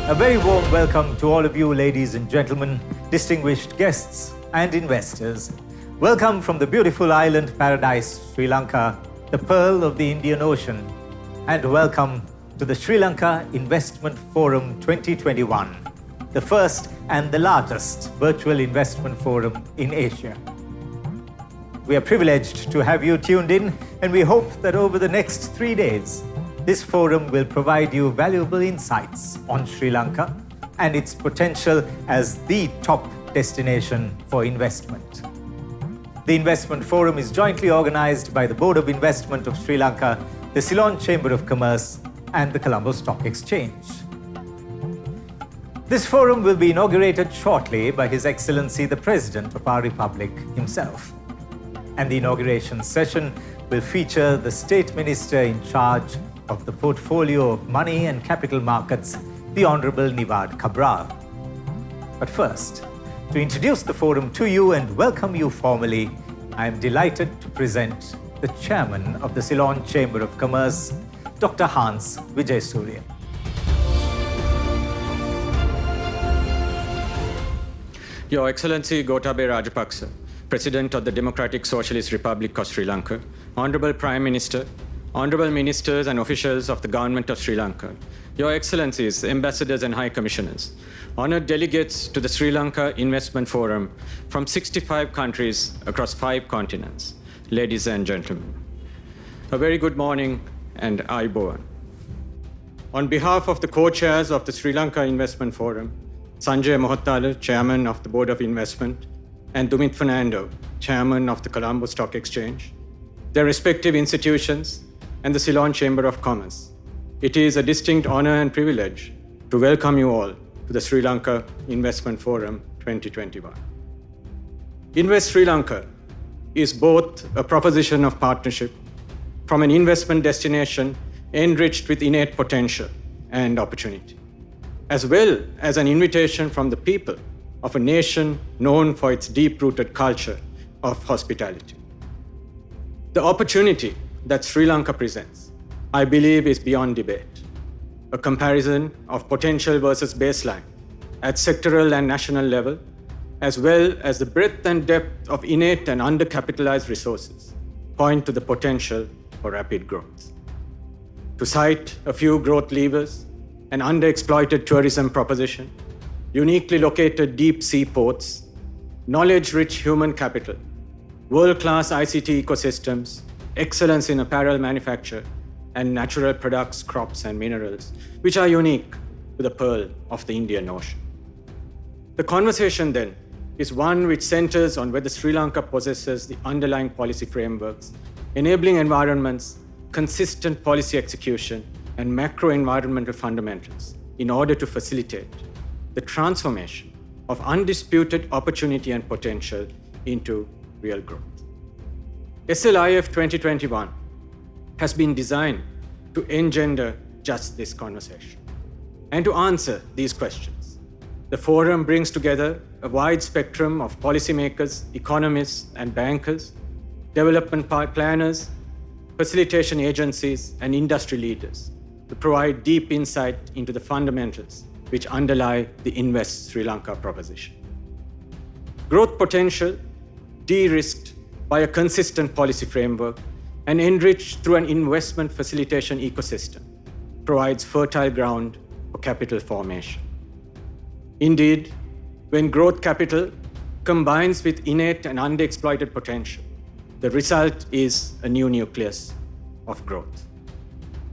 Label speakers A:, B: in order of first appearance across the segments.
A: A very warm welcome to all of you, ladies and gentlemen, distinguished guests and investors. Welcome from the beautiful island paradise, Sri Lanka, the pearl of the Indian Ocean. And welcome to the Sri Lanka Investment Forum 2021, the first and the largest virtual investment forum in Asia. We are privileged to have you tuned in, and we hope that over the next 3 days, this forum will provide you valuable insights on Sri Lanka and its potential as the top destination for investment. The Investment Forum is jointly organized by the Board of Investment of Sri Lanka, the Ceylon Chamber of Commerce, and the Colombo Stock Exchange. This forum will be inaugurated shortly by His Excellency the President of our Republic himself. And the inauguration session will feature the State Minister in charge of the portfolio of money and capital markets, the Honorable Nivad Cabral. But first, to introduce the forum to you and welcome you formally, I am delighted to present the Chairman of the Ceylon Chamber of Commerce, Dr. Hans Vijaysurya.
B: Your Excellency Gotabaya Rajapaksa, President of the Democratic Socialist Republic of Sri Lanka, Honorable Prime Minister, Honorable Ministers and officials of the Government of Sri Lanka, Your Excellencies, Ambassadors and High Commissioners, honored delegates to the Sri Lanka Investment Forum from 65 countries across 5 continents, ladies and gentlemen. A very good morning and Ayubowan. On behalf of the co-chairs of the Sri Lanka Investment Forum, Sanjay Mohottala, Chairman of the Board of Investment, and Dumit Fernando, Chairman of the Colombo Stock Exchange, their respective institutions, and the Ceylon Chamber of Commerce, it is a distinct honor and privilege to welcome you all to the Sri Lanka Investment Forum 2021. Invest Sri Lanka is both a proposition of partnership from an investment destination enriched with innate potential and opportunity, as well as an invitation from the people of a nation known for its deep-rooted culture of hospitality. The opportunity that Sri Lanka presents, I believe, is beyond debate. A comparison of potential versus baseline at sectoral and national level, as well as the breadth and depth of innate and undercapitalized resources, point to the potential for rapid growth. To cite a few growth levers, an underexploited tourism proposition, uniquely located deep sea ports, knowledge-rich human capital, world-class ICT ecosystems, excellence in apparel manufacture, and natural products, crops, and minerals, which are unique to the pearl of the Indian Ocean. The conversation then is one which centers on whether Sri Lanka possesses the underlying policy frameworks, enabling environments, consistent policy execution, and macro-environmental fundamentals in order to facilitate the transformation of undisputed opportunity and potential into real growth. SLIF 2021 has been designed to engender just this conversation. And to answer these questions, the forum brings together a wide spectrum of policymakers, economists, and bankers, development planners, facilitation agencies, and industry leaders to provide deep insight into the fundamentals which underlie the Invest Sri Lanka proposition. Growth potential, de-risked by a consistent policy framework and enriched through an investment facilitation ecosystem, provides fertile ground for capital formation. Indeed, when growth capital combines with innate and underexploited potential, the result is a new nucleus of growth.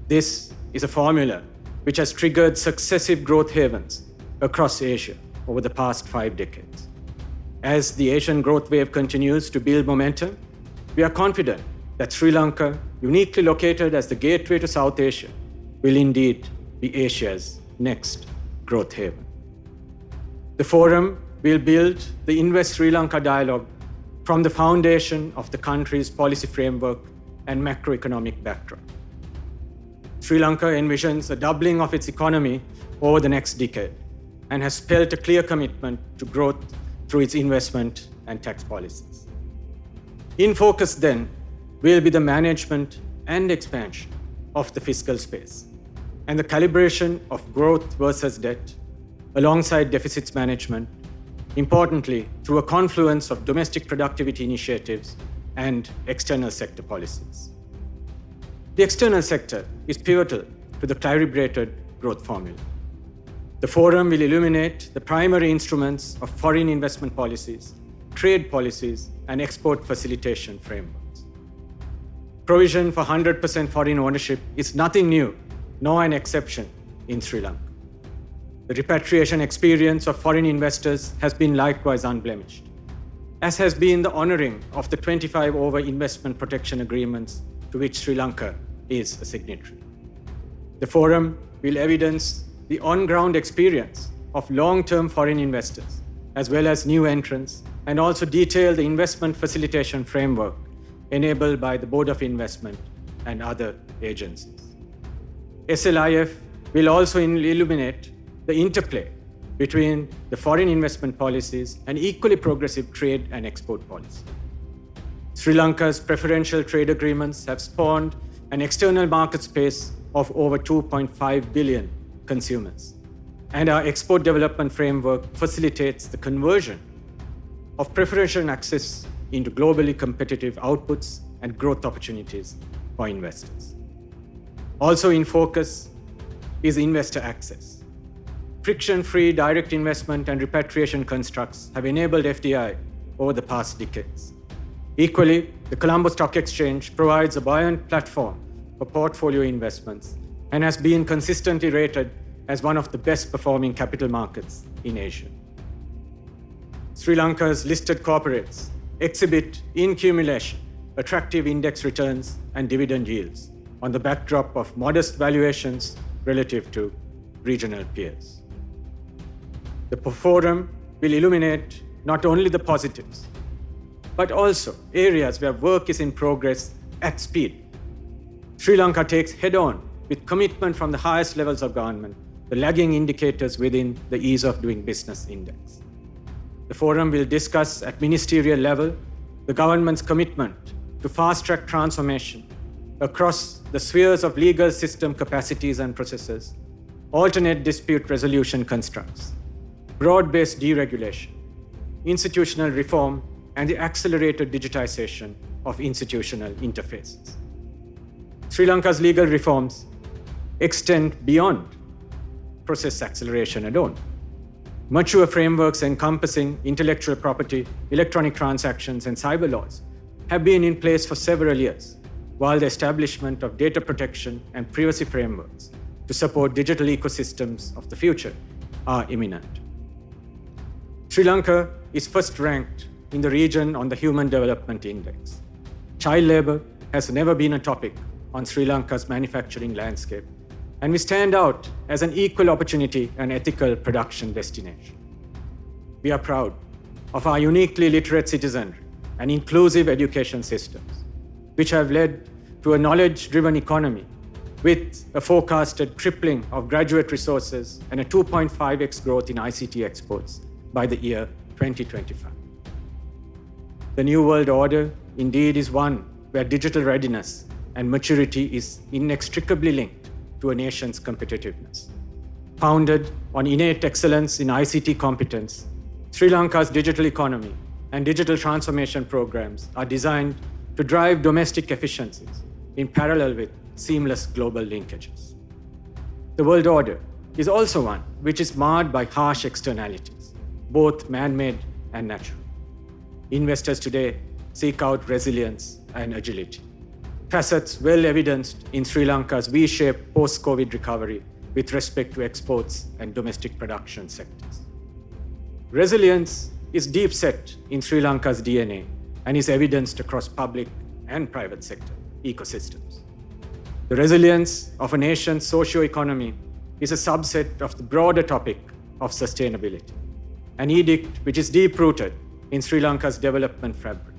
B: This is a formula which has triggered successive growth havens across Asia over the past 5 decades. As the Asian growth wave continues to build momentum, we are confident that Sri Lanka, uniquely located as the gateway to South Asia, will indeed be Asia's next growth haven. The forum will build the Invest Sri Lanka dialogue from the foundation of the country's policy framework and macroeconomic backdrop. Sri Lanka envisions a doubling of its economy over the next decade and has spelled a clear commitment to growth through its investment and tax policies. In focus then will be the management and expansion of the fiscal space and the calibration of growth versus debt alongside deficits management, importantly, through a confluence of domestic productivity initiatives and external sector policies. The external sector is pivotal to the calibrated growth formula. The forum will illuminate the primary instruments of foreign investment policies, trade policies, and export facilitation frameworks. Provision for 100% foreign ownership is nothing new, nor an exception in Sri Lanka. The repatriation experience of foreign investors has been likewise unblemished, as has been the honoring of the 25 over investment protection agreements to which Sri Lanka is a signatory. The forum will evidence the on-ground experience of long-term foreign investors, as well as new entrants, and also detail the investment facilitation framework enabled by the Board of Investment and other agencies. SLIF will also illuminate the interplay between the foreign investment policies and equally progressive trade and export policy. Sri Lanka's preferential trade agreements have spawned an external market space of over 2.5 billion consumers, and our export development framework facilitates the conversion of preferential access into globally competitive outputs and growth opportunities for investors. Also in focus is investor access. Friction-free direct investment and repatriation constructs have enabled FDI over the past decades. Equally, the Colombo Stock Exchange provides a buoyant platform for portfolio investments and has been consistently rated as one of the best performing capital markets in Asia. Sri Lanka's listed corporates exhibit in accumulation attractive index returns and dividend yields on the backdrop of modest valuations relative to regional peers. The forum will illuminate not only the positives, but also areas where work is in progress at speed. Sri Lanka takes head-on with commitment from the highest levels of government the lagging indicators within the Ease of Doing Business Index. The forum will discuss at ministerial level the government's commitment to fast-track transformation across the spheres of legal system capacities and processes, alternate dispute resolution constructs, broad-based deregulation, institutional reform, and the accelerated digitization of institutional interfaces. Sri Lanka's legal reforms extend beyond process acceleration alone. Mature frameworks encompassing intellectual property, electronic transactions, and cyber laws have been in place for several years, while the establishment of data protection and privacy frameworks to support digital ecosystems of the future are imminent. Sri Lanka is first ranked in the region on the Human Development Index. Child labor has never been a topic on Sri Lanka's manufacturing landscape, and we stand out as an equal opportunity and ethical production destination. We are proud of our uniquely literate citizenry and inclusive education systems, which have led to a knowledge-driven economy with a forecasted tripling of graduate resources and a 2.5x growth in ICT exports by the year 2025. The New World Order indeed is one where digital readiness and maturity is inextricably linked to a nation's competitiveness. Founded on innate excellence in ICT competence, Sri Lanka's digital economy and digital transformation programs are designed to drive domestic efficiencies in parallel with seamless global linkages. The world order is also one which is marred by harsh externalities, both man-made and natural. Investors today seek out resilience and agility, facets well evidenced in Sri Lanka's V-shaped post-COVID recovery with respect to exports and domestic production sectors. Resilience is deep set in Sri Lanka's DNA and is evidenced across public and private sector ecosystems. The resilience of a nation's socio-economy is a subset of the broader topic of sustainability, an edict which is deep-rooted in Sri Lanka's development fabric.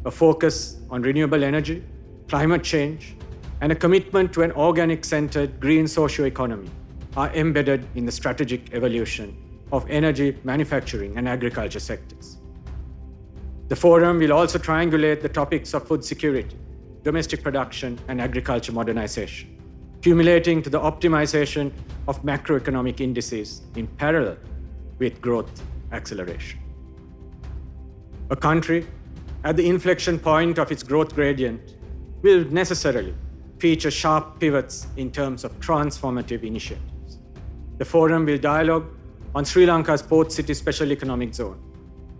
B: A focus on renewable energy, climate change, and a commitment to an organic-centered green socio-economy are embedded in the strategic evolution of energy, manufacturing, and agriculture sectors. The forum will also triangulate the topics of food security, domestic production, and agriculture modernization, cumulating to the optimization of macroeconomic indices in parallel with growth acceleration. A country at the inflection point of its growth gradient will necessarily feature sharp pivots in terms of transformative initiatives. The forum will dialogue on Sri Lanka's Port City Special Economic Zone,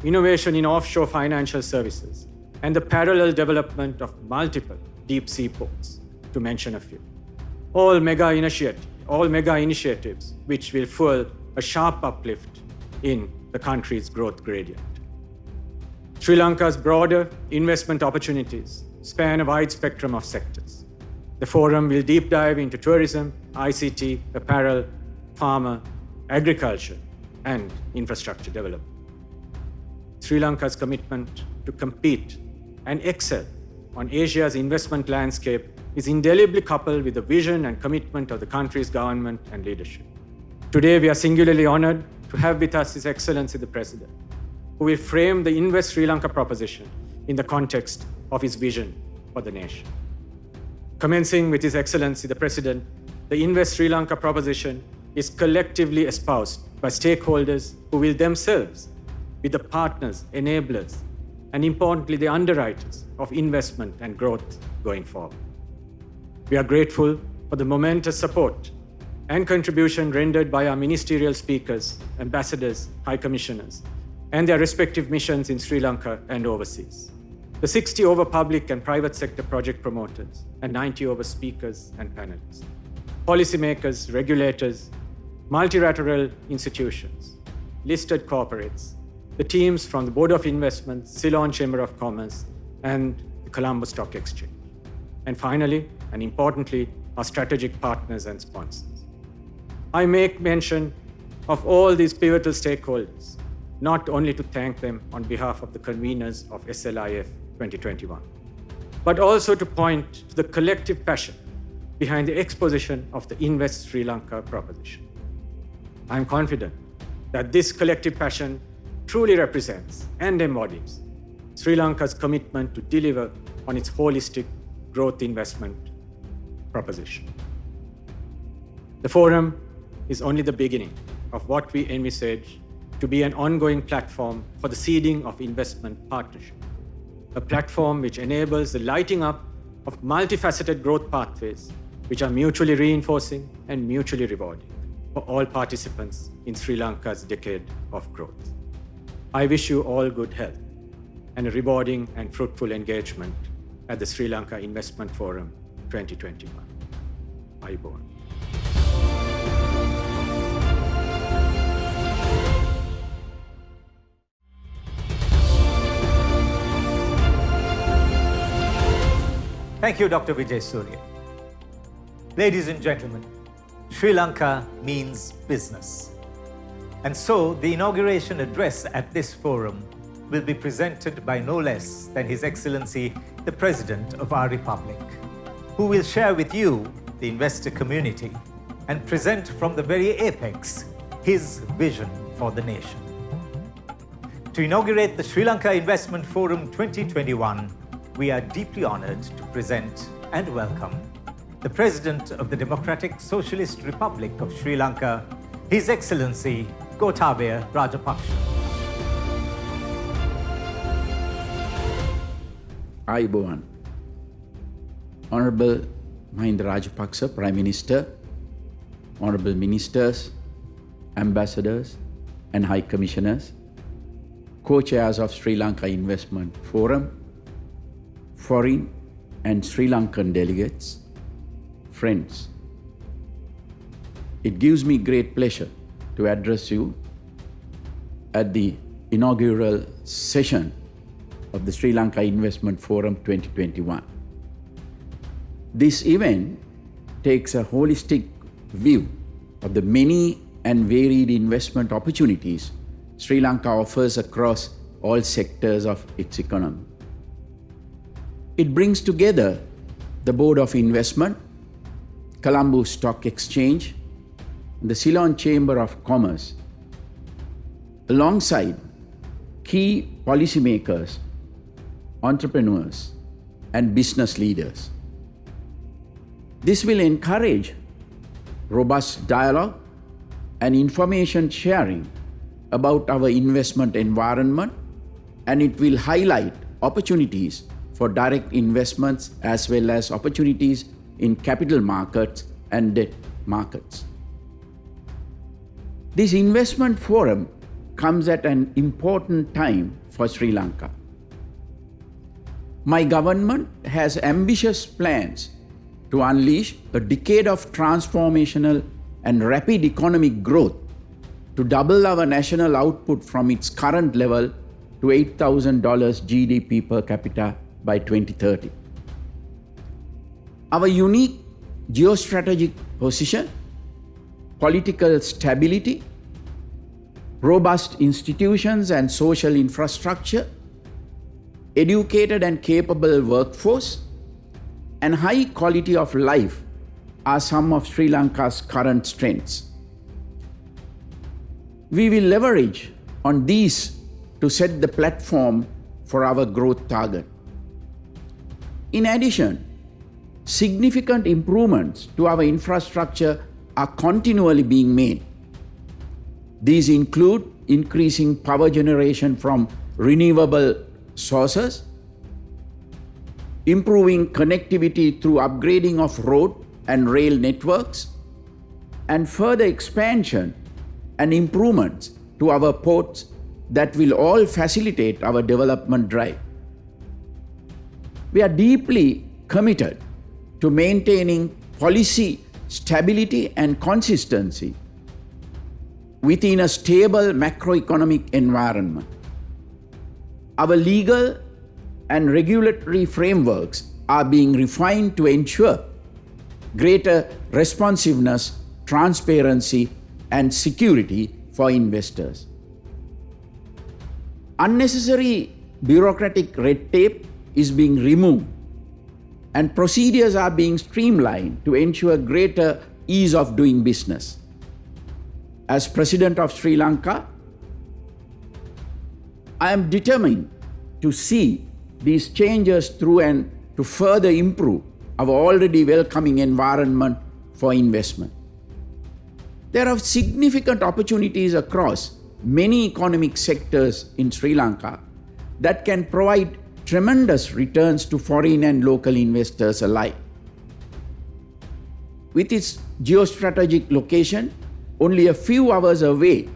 B: innovation in offshore financial services, and the parallel development of multiple deep-sea ports, to mention a few. All mega initiatives which will fuel a sharp uplift in the country's growth gradient. Sri Lanka's broader investment opportunities span a wide spectrum of sectors. The forum will deep dive into tourism, ICT, apparel, pharma, agriculture, and infrastructure development. Sri Lanka's commitment to compete and excel on Asia's investment landscape is indelibly coupled with the vision and commitment of the country's government and leadership. Today, we are singularly honored to have with us His Excellency the President, who will frame the Invest Sri Lanka proposition in the context of his vision for the nation. Commencing with His Excellency the President, the Invest Sri Lanka proposition is collectively espoused by stakeholders who will themselves be the partners, enablers, and importantly, the underwriters of investment and growth going forward. We are grateful for the momentous support and contribution rendered by our ministerial speakers, ambassadors, high commissioners, and their respective missions in Sri Lanka and overseas. The 60 over public and private sector project promoters and 90 over speakers and panelists, policymakers, regulators, multilateral institutions, listed corporates, the teams from the Board of Investments, Ceylon Chamber of Commerce, and the Colombo Stock Exchange. And finally, and importantly, our strategic partners and sponsors. I make mention of all these pivotal stakeholders, not only to thank them on behalf of the conveners of SLIF 2021, but also to point to the collective passion behind the exposition of the Invest Sri Lanka proposition. I am confident that this collective passion truly represents and embodies Sri Lanka's commitment to deliver on its holistic growth investment proposition. The forum is only the beginning of what we envisage to be an ongoing platform for the seeding of investment partnership, a platform which enables the lighting up of multifaceted growth pathways which are mutually reinforcing and mutually rewarding for all participants in Sri Lanka's decade of growth. I wish you all good health and a rewarding and fruitful engagement at the Sri Lanka Investment Forum 2021. Ayubowan.
A: Thank you, Dr. Vijay Surya. Ladies and gentlemen, Sri Lanka means business. And so the inauguration address at this forum will be presented by no less than His Excellency, the President of our Republic, who will share with you, the investor community, and present from the very apex his vision for the nation. To inaugurate the Sri Lanka Investment Forum 2021, we are deeply honored to present and welcome the President of the Democratic Socialist Republic of Sri Lanka, His Excellency Gotabaya Rajapaksa.
C: Ayubowan. Honorable Mahinda Rajapaksa, Prime Minister, Honorable Ministers, Ambassadors and High Commissioners, Co-Chairs of Sri Lanka Investment Forum, foreign and Sri Lankan delegates, friends. It gives me great pleasure to address you at the inaugural session of the Sri Lanka Investment Forum 2021. This event takes a holistic view of the many and varied investment opportunities Sri Lanka offers across all sectors of its economy. It brings together the Board of Investment, Colombo Stock Exchange, and the Ceylon Chamber of Commerce, alongside key policymakers, entrepreneurs, and business leaders. This will encourage robust dialogue and information sharing about our investment environment, and it will highlight opportunities for direct investments as well as opportunities in capital markets and debt markets. This investment forum comes at an important time for Sri Lanka. My government has ambitious plans to unleash a decade of transformational and rapid economic growth to double our national output from its current level to $8,000 GDP per capita by 2030. Our unique geostrategic position, political stability, robust institutions and social infrastructure, educated and capable workforce, and high quality of life are some of Sri Lanka's current strengths. We will leverage on these to set the platform for our growth target. In addition, significant improvements to our infrastructure are continually being made. These include increasing power generation from renewable sources, improving connectivity through upgrading of road and rail networks, and further expansion and improvements to our ports that will all facilitate our development drive. We are deeply committed to maintaining policy stability and consistency within a stable macroeconomic environment. Our legal and regulatory frameworks are being refined to ensure greater responsiveness, transparency, and security for investors. Unnecessary bureaucratic red tape is being removed, and procedures are being streamlined to ensure greater ease of doing business. As President of Sri Lanka, I am determined to see these changes through and to further improve our already welcoming environment for investment. There are significant opportunities across many economic sectors in Sri Lanka that can provide tremendous returns to foreign and local investors alike. With its geostrategic location only a few hours away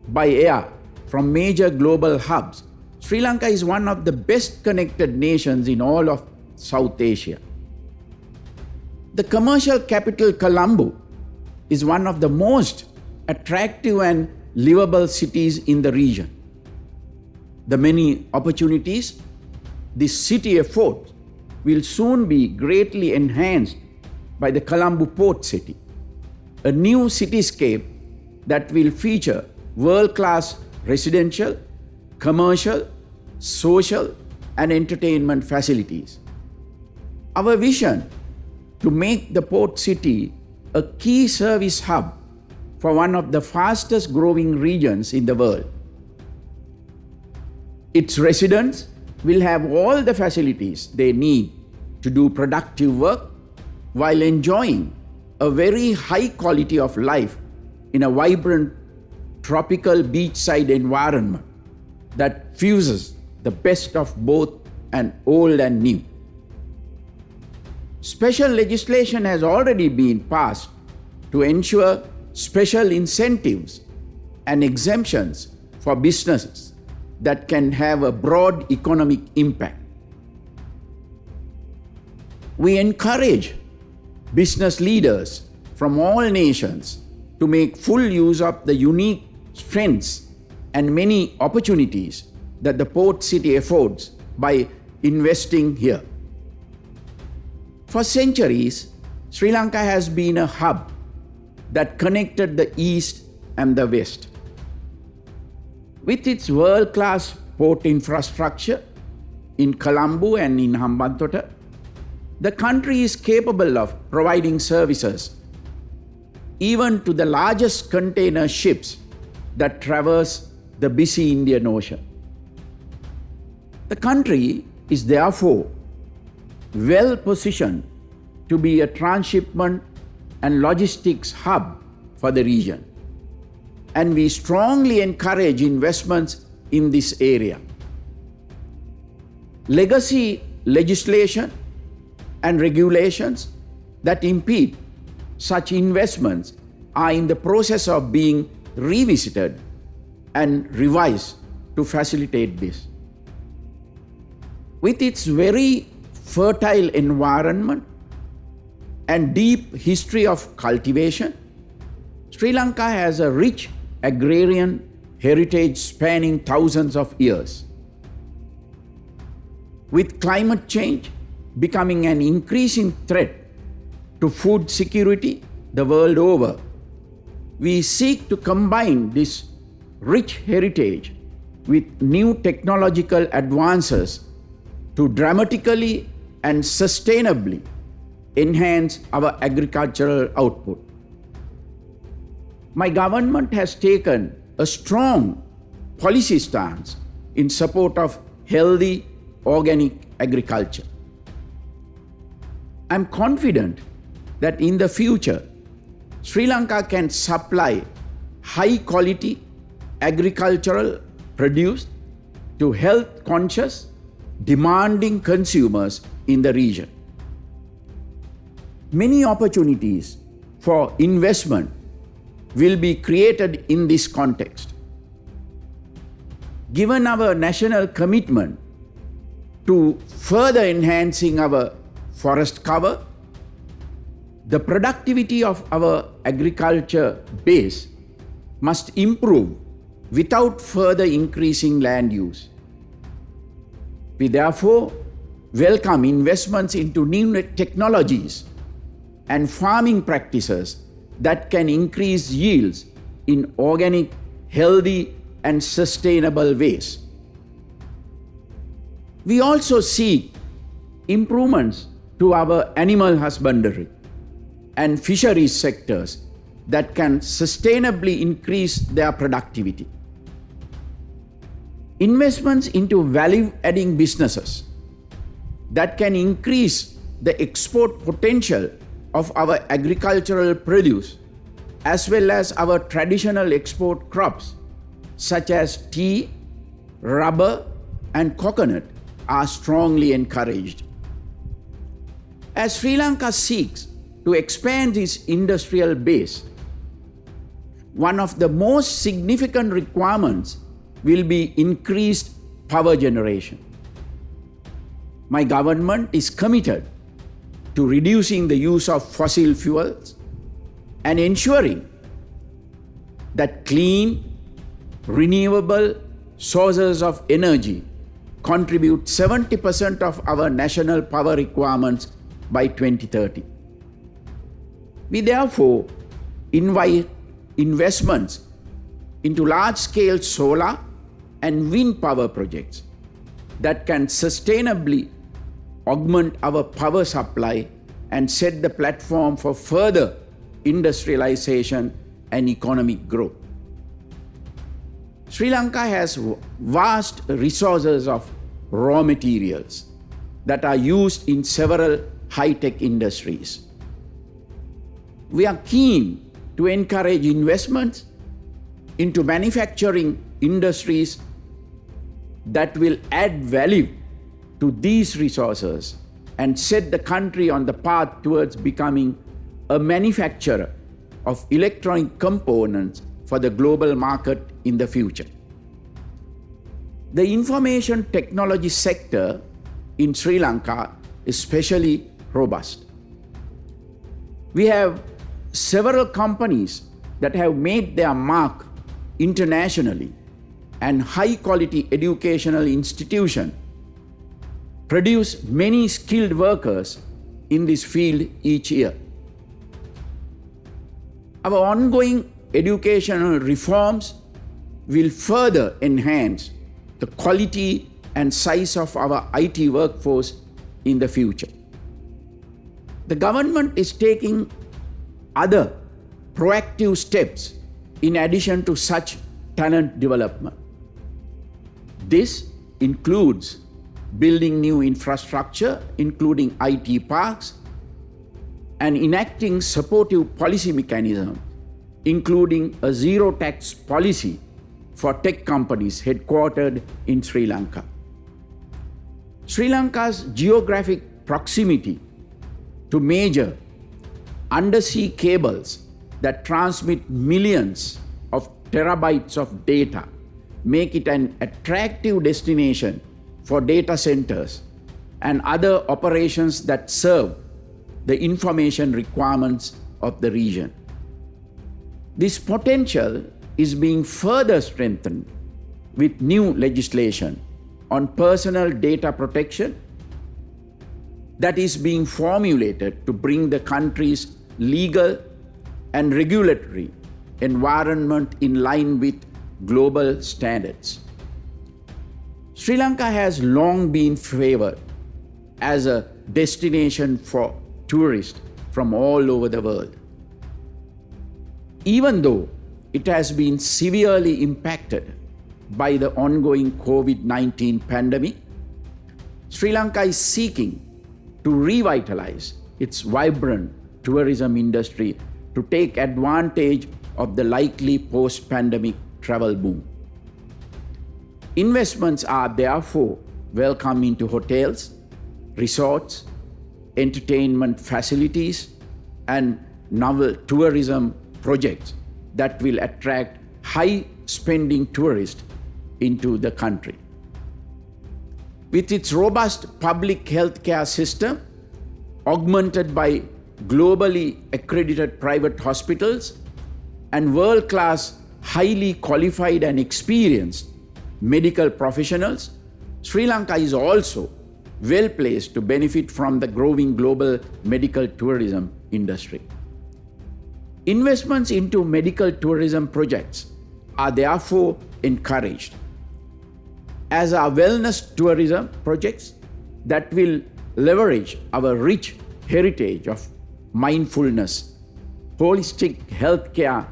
C: by air from major global hubs, Sri Lanka is one of the best connected nations in all of South Asia. The commercial capital Colombo is one of the most attractive and livable cities in the region. The many opportunities this city affords will soon be greatly enhanced by the Colombo Port City, a new cityscape that will feature world-class residential, commercial, social, and entertainment facilities. Our vision to make the port city a key service hub for one of the fastest growing regions in the world. Its residents will have all the facilities they need to do productive work while enjoying a very high quality of life in a vibrant tropical beachside environment that fuses the best of both and old and new. Special legislation has already been passed to ensure special incentives and exemptions for businesses that can have a broad economic impact. We encourage business leaders from all nations to make full use of the unique strengths and many opportunities that the port city affords by investing here. For centuries, Sri Lanka has been a hub that connected the East and the West. With its world-class port infrastructure in Colombo and in Hambantota, the country is capable of providing services even to the largest container ships that traverse the busy Indian Ocean. The country is therefore well positioned to be a transshipment and logistics hub for the region. And we strongly encourage investments in this area. Legacy legislation and regulations that impede such investments are in the process of being revisited and revised to facilitate this. With its very fertile environment and deep history of cultivation, Sri Lanka has a rich agrarian heritage spanning thousands of years. With climate change becoming an increasing threat to food security the world over, we seek to combine this rich heritage with new technological advances to dramatically and sustainably enhance our agricultural output. My government has taken a strong policy stance in support of healthy organic agriculture. I'm confident that in the future, Sri Lanka can supply high quality agricultural produce to health conscious, demanding consumers in the region. Many opportunities for investment will be created in this context. Given our national commitment to further enhancing our forest cover, the productivity of our agriculture base must improve without further increasing land use. We therefore welcome investments into new technologies and farming practices that can increase yields in organic, healthy, and sustainable ways. We also seek improvements to our animal husbandry and fisheries sectors that can sustainably increase their productivity. Investments into value-adding businesses that can increase the export potential of our agricultural produce as well as our traditional export crops such as tea, rubber, and coconut are strongly encouraged. As Sri Lanka seeks to expand its industrial base, one of the most significant requirements will be increased power generation. My government is committed to reducing the use of fossil fuels and ensuring that clean, renewable sources of energy contribute 70% of our national power requirements by 2030. We therefore invite investments into large-scale solar and wind power projects that can sustainably augment our power supply and set the platform for further industrialization and economic growth. Sri Lanka has vast resources of raw materials that are used in several high-tech industries. We are keen to encourage investments into manufacturing industries that will add value to these resources and set the country on the path towards becoming a manufacturer of electronic components for the global market in the future. The information technology sector in Sri Lanka is especially robust. We have several companies that have made their mark internationally, and high-quality educational institutions produce many skilled workers in this field each year. Our ongoing educational reforms will further enhance the quality and size of our IT workforce in the future. The government is taking other proactive steps in addition to such talent development. This includes building new infrastructure, including IT parks, and enacting supportive policy mechanisms, including a zero tax policy for tech companies headquartered in Sri Lanka. Sri Lanka's geographic proximity to major undersea cables that transmit millions of terabytes of data make it an attractive destination for data centers and other operations that serve the information requirements of the region. This potential is being further strengthened with new legislation on personal data protection that is being formulated to bring the country's legal and regulatory environment in line with global standards. Sri Lanka has long been favored as a destination for tourists from all over the world. Even though it has been severely impacted by the ongoing COVID-19 pandemic, Sri Lanka is seeking to revitalize its vibrant tourism industry to take advantage of the likely post-pandemic travel boom. Investments are therefore welcome into hotels, resorts, entertainment facilities, and novel tourism projects that will attract high-spending tourists into the country. With its robust public healthcare system, augmented by globally accredited private hospitals and world-class, highly qualified and experienced medical professionals, Sri Lanka is also well placed to benefit from the growing global medical tourism industry. Investments into medical tourism projects are therefore encouraged, as are wellness tourism projects that will leverage our rich heritage of mindfulness, holistic healthcare,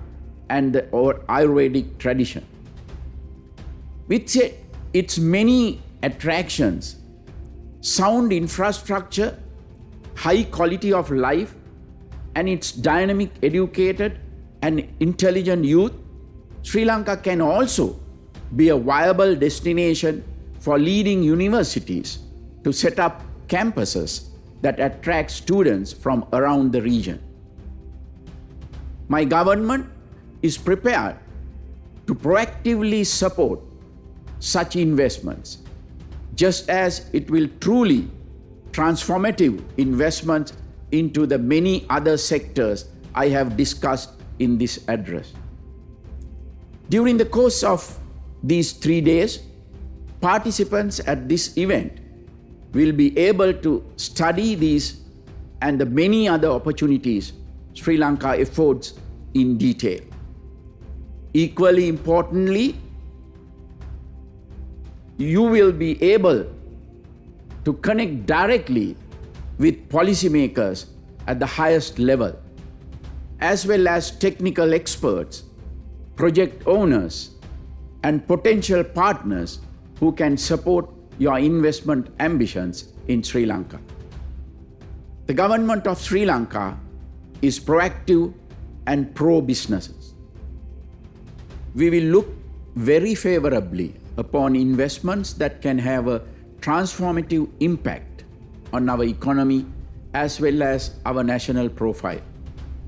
C: and our Ayurvedic tradition. With its many attractions, sound infrastructure, high quality of life, and its dynamic, educated, and intelligent youth, Sri Lanka can also be a viable destination for leading universities to set up campuses that attract students from around the region. My government is prepared to proactively support such investments, just as it will truly transformative investments into the many other sectors I have discussed in this address. During the course of these 3 days, participants at this event will be able to study these and the many other opportunities Sri Lanka affords in detail. Equally importantly, you will be able to connect directly with policymakers at the highest level, as well as technical experts, project owners, and potential partners who can support your investment ambitions in Sri Lanka. The government of Sri Lanka is proactive and pro-businesses. We will look very favorably upon investments that can have a transformative impact on our economy as well as our national profile.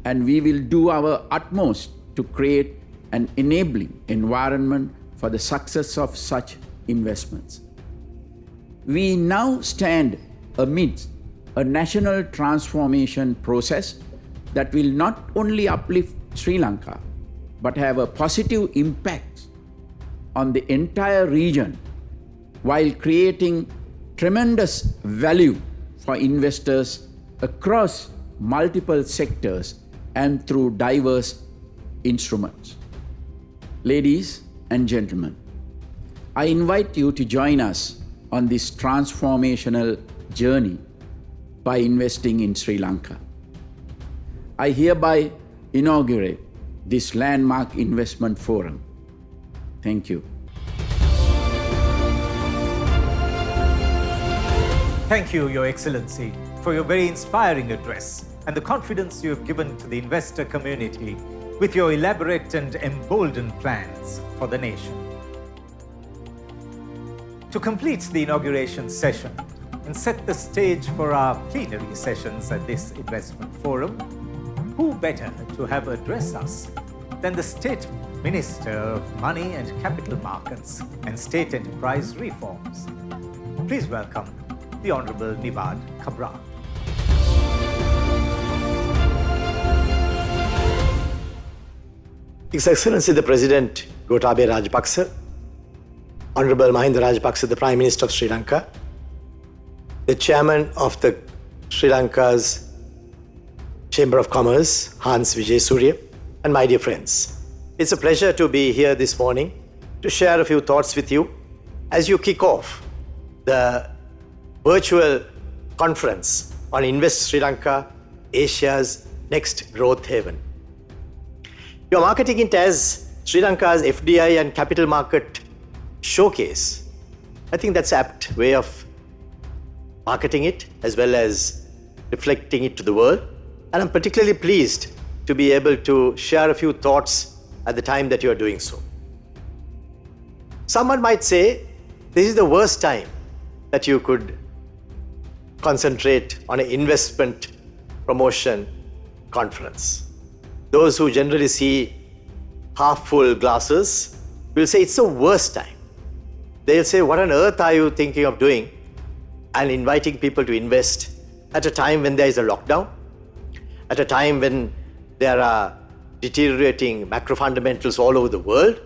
C: And we will do our utmost to create an enabling environment for the success of such investments. We now stand amidst a national transformation process that will not only uplift Sri Lanka, but have a positive impact on the entire region while creating tremendous value for investors across multiple sectors and through diverse instruments. Ladies and gentlemen, I invite you to join us on this transformational journey by investing in Sri Lanka. I hereby inaugurate this landmark investment forum. Thank you.
A: Thank you, Your Excellency, for your very inspiring address. and the confidence you have given to the investor community with your elaborate and emboldened plans for the nation. To complete the inauguration session and set the stage for our plenary sessions at this investment forum, who better to have addressed us than the State Minister of Money and Capital Markets and State Enterprise Reforms. Please welcome the Honorable Nivad Cabral.
D: His Excellency the President Gotabaya Rajapaksa, Honorable Mahinda Rajapaksa, the Prime Minister of Sri Lanka, the Chairman of the Sri Lanka's Chamber of Commerce, Hans Vijay Surya, and my dear friends. It's a pleasure to be here this morning to share a few thoughts with you as you kick off the virtual conference on Invest Sri Lanka, Asia's next growth haven. You're marketing it as Sri Lanka's FDI and capital market showcase. I think that's an apt way of marketing it as well as reflecting it to the world. And I'm particularly pleased to be able to share a few thoughts at the time that you're doing so. Someone might say this is the worst time that you could concentrate on an investment promotion conference. Those who generally see half full glasses will say it's the worst time. They'll say, what on earth are you thinking of doing and inviting people to invest at a time when there is a lockdown, at a time when there are deteriorating macro fundamentals all over the world,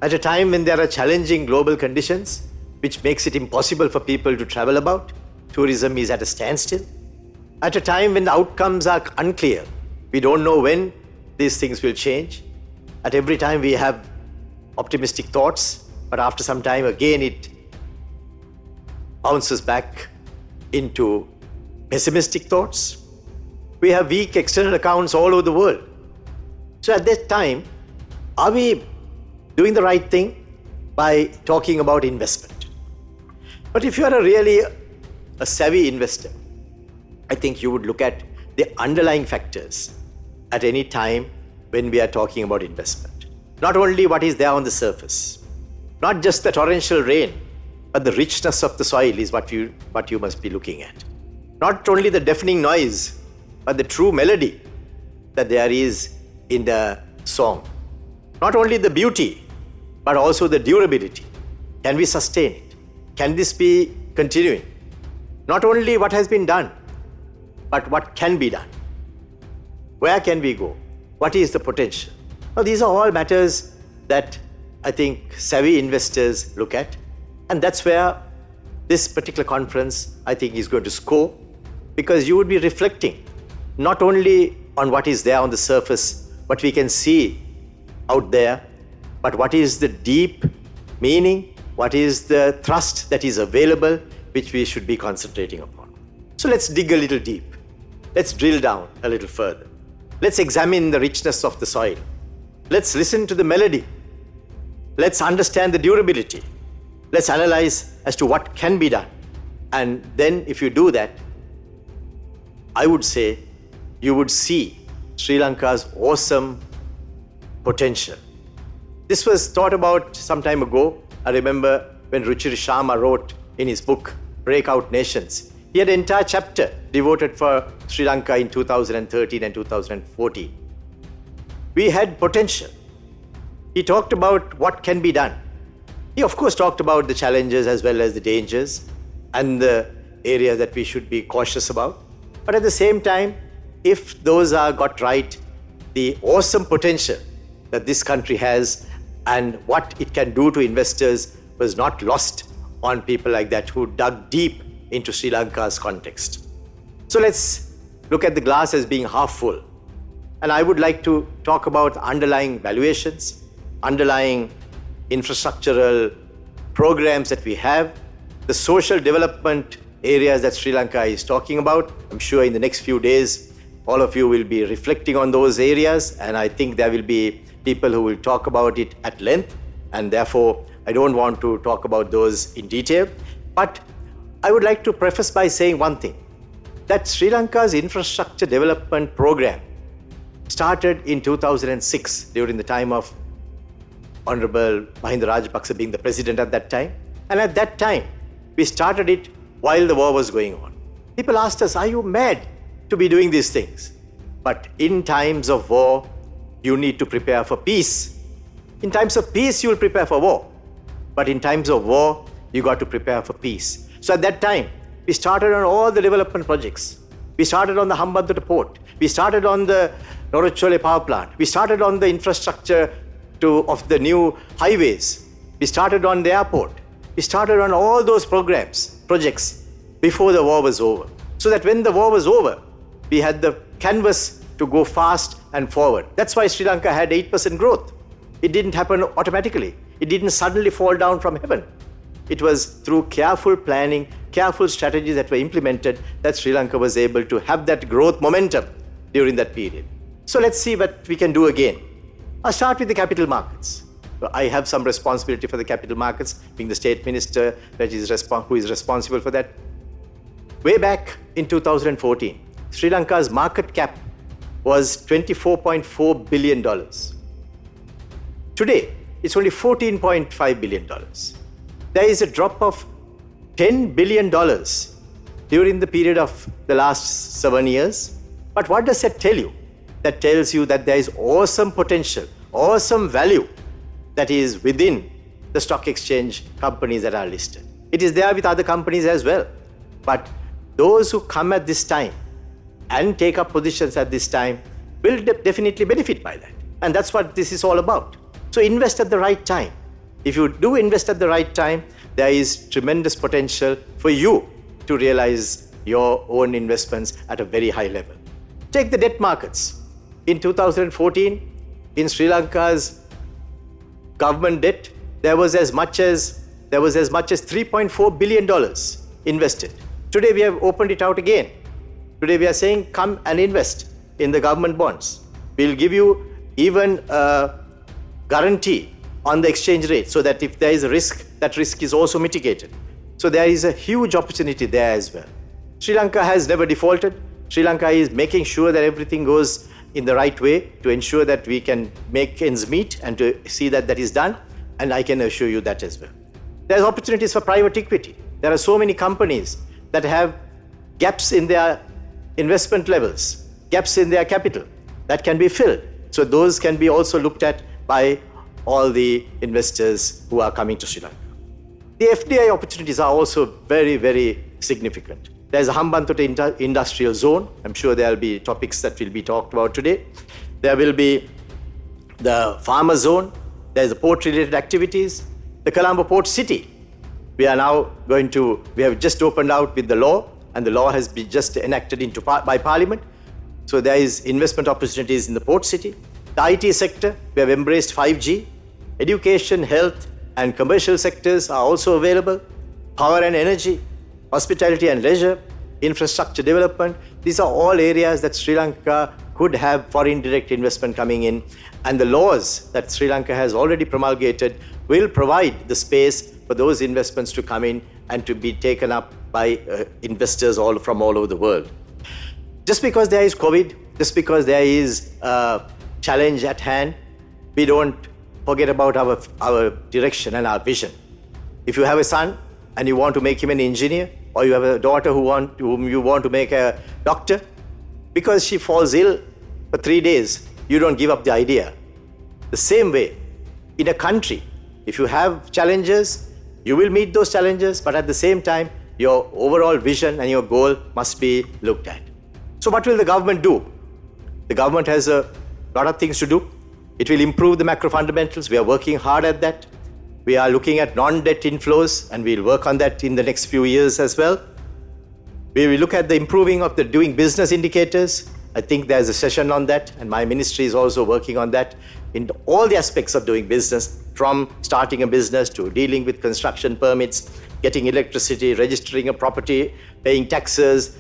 D: at a time when there are challenging global conditions which makes it impossible for people to travel about, tourism is at a standstill, at a time when the outcomes are unclear, we don't know when these things will change, at every time we have optimistic thoughts, but after some time again it bounces back into pessimistic thoughts. We have weak external accounts all over the world. So at that time, are we doing the right thing by talking about investment? But if you are really a savvy investor, I think you would look at the underlying factors at any time when we are talking about investment. Not only what is there on the surface, not just the torrential rain, but the richness of the soil is what you must be looking at. Not only the deafening noise, but the true melody that there is in the song. Not only the beauty, but also the durability. Can we sustain it? Can this be continuing? Not only what has been done, but what can be done. Where can we go? What is the potential? Now, these are all matters that I think savvy investors look at. And that's where this particular conference, I think, is going to score, because you would be reflecting not only on what is there on the surface, what we can see out there, but what is the deep meaning, what is the thrust that is available, which we should be concentrating upon. So let's dig a little deep. Let's drill down a little further. Let's examine the richness of the soil. Let's listen to the melody. Let's understand the durability. Let's analyze as to what can be done. And then if you do that, I would say you would see Sri Lanka's awesome potential. This was thought about some time ago. I remember when Ruchir Sharma wrote in his book, Breakout Nations, he had an entire chapter devoted for Sri Lanka in 2013 and 2014. We had potential. He talked about what can be done. He, of course, talked about the challenges as well as the dangers and the areas that we should be cautious about. But at the same time, if those are got right, the awesome potential that this country has and what it can do to investors was not lost on people like that who dug deep into Sri Lanka's context. So let's look at the glass as being half full. And I would like to talk about underlying valuations, underlying infrastructural programs that we have, the social development areas that Sri Lanka is talking about. I'm sure in the next few days, all of you will be reflecting on those areas, and I think there will be people who will talk about it at length, and therefore I don't want to talk about those in detail. But I would like to preface by saying one thing. that Sri Lanka's infrastructure development program started in 2006 during the time of Honorable Mahinda Rajapaksa being the president at that time. And at that time, we started it while the war was going on. People asked us, are you mad to be doing these things? But in times of war, you need to prepare for peace. In times of peace, you will prepare for war. But in times of war, you got to prepare for peace. So at that time, we started on all the development projects. We started on the Hambantota port. We started on the Norachole power plant. We started on the infrastructure of the new highways. We started on the airport. We started on all those projects before the war was over. So that when the war was over, we had the canvas to go fast and forward. That's why Sri Lanka had 8% growth. It didn't happen automatically. It didn't suddenly fall down from heaven. It was through careful planning, careful strategies that were implemented that Sri Lanka was able to have that growth momentum during that period. So let's see what we can do again. I'll start with the capital markets. So I have some responsibility for the capital markets, being the state minister who is responsible for that. Way back in 2014, Sri Lanka's market cap was $24.4 billion. Today, it's only $14.5 billion. There is a drop of $10 billion during the period of the last 7 years. But what does that tell you? That tells you that there is awesome potential, awesome value that is within the stock exchange companies that are listed. It is there with other companies as well. But those who come at this time and take up positions at this time will definitely benefit by that. And that's what this is all about. So invest at the right time. If you do invest at the right time, there is tremendous potential for you to realize your own investments at a very high level. Take the debt markets. In 2014, in Sri Lanka's government debt, there was as much as $3.4 billion invested. Today we have opened it out again. Today we are saying, come and invest in the government bonds. We'll give you even a guarantee on the exchange rate so that if there is a risk, that risk is also mitigated. So there is a huge opportunity there as well. Sri Lanka has never defaulted. Sri Lanka is making sure that everything goes in the right way to ensure that we can make ends meet and to see that that is done. And I can assure you that as well. There's opportunities for private equity. There are so many companies that have gaps in their investment levels, gaps in their capital that can be filled. So those can be also looked at by all the investors who are coming to Sri Lanka. The FDI opportunities are also very, very significant. There's a Hambantota industrial zone. I'm sure there will be topics that will be talked about today. There will be the farmer zone. There's the port-related activities. The Colombo Port City. We have just opened out with the law, and the law has been just enacted by Parliament. So there is investment opportunities in the port city. The IT sector, we have embraced 5G. Education, health, and commercial sectors are also available. Power and energy, hospitality and leisure, infrastructure development. These are all areas that Sri Lanka could have foreign direct investment coming in. And the laws that Sri Lanka has already promulgated will provide the space for those investments to come in and to be taken up by investors from all over the world. Just because there is COVID, just because there is a challenge at hand, we don't forget about our direction and our vision. If you have a son and you want to make him an engineer, or you have a daughter whom you want to make a doctor, because she falls ill for 3 days, you don't give up the idea. The same way, in a country, if you have challenges, you will meet those challenges, but at the same time, your overall vision and your goal must be looked at. So what will the government do? The government has a lot of things to do. It will improve the macro fundamentals. We are working hard at that. We are looking at non-debt inflows, and we'll work on that in the next few years as well. We will look at the improving of the doing business indicators. I think there's a session on that, and my ministry is also working on that in all the aspects of doing business, from starting a business to dealing with construction permits, getting electricity, registering a property, paying taxes,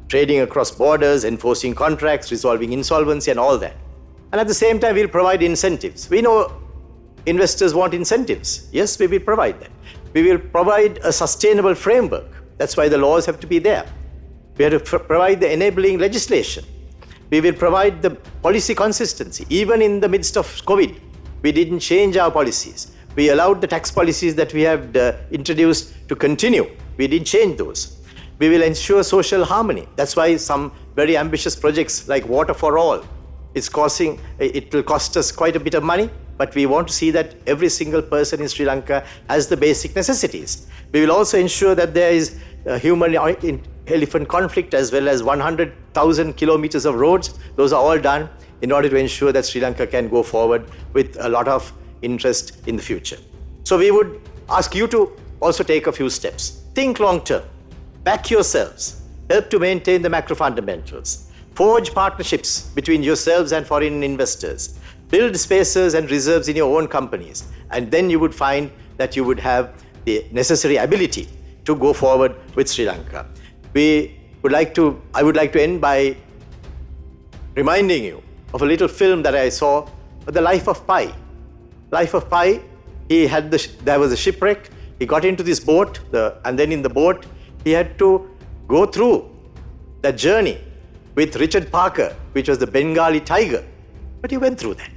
D: trading across borders, enforcing contracts, resolving insolvency, and all that. And at the same time, we'll provide incentives. We know investors want incentives. Yes, we will provide that. We will provide a sustainable framework. That's why the laws have to be there. We have to provide the enabling legislation. We will provide the policy consistency. Even in the midst of COVID, we didn't change our policies. We allowed the tax policies that we have introduced to continue. We didn't change those. We will ensure social harmony. That's why some very ambitious projects like Water for All, it will cost us quite a bit of money, but we want to see that every single person in Sri Lanka has the basic necessities. We will also ensure that there is human-elephant conflict as well as 100,000 kilometers of roads. Those are all done in order to ensure that Sri Lanka can go forward with a lot of interest in the future. So we would ask you to also take a few steps. Think long term. Back yourselves. Help to maintain the macro fundamentals. Forge partnerships between yourselves and foreign investors. Build spaces and reserves in your own companies. And then you would find that you would have the necessary ability to go forward with Sri Lanka. I would like to end by reminding you of a little film that I saw, The Life of Pi. Life of Pi, there was a shipwreck. He got into this boat, and then in the boat, he had to go through that journey with Richard Parker, which was the Bengali tiger. But he went through that.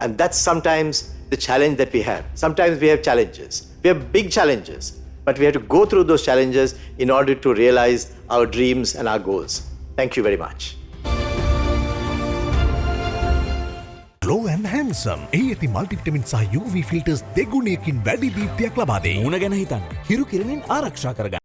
D: And that's sometimes the challenge that we have. Sometimes we have challenges. We have big challenges, but we have to go through those challenges in order to realize our dreams and our goals. Thank you very much.
E: Glow and handsome. AAT multivitamin සහ UV filters දෙගුණයකින් වැඩි දීප්තියක් ලබා දෙයි.
F: මුණ ගැන හිතන්න. හිරු කිරණින් ආරක්ෂා කරගන්න.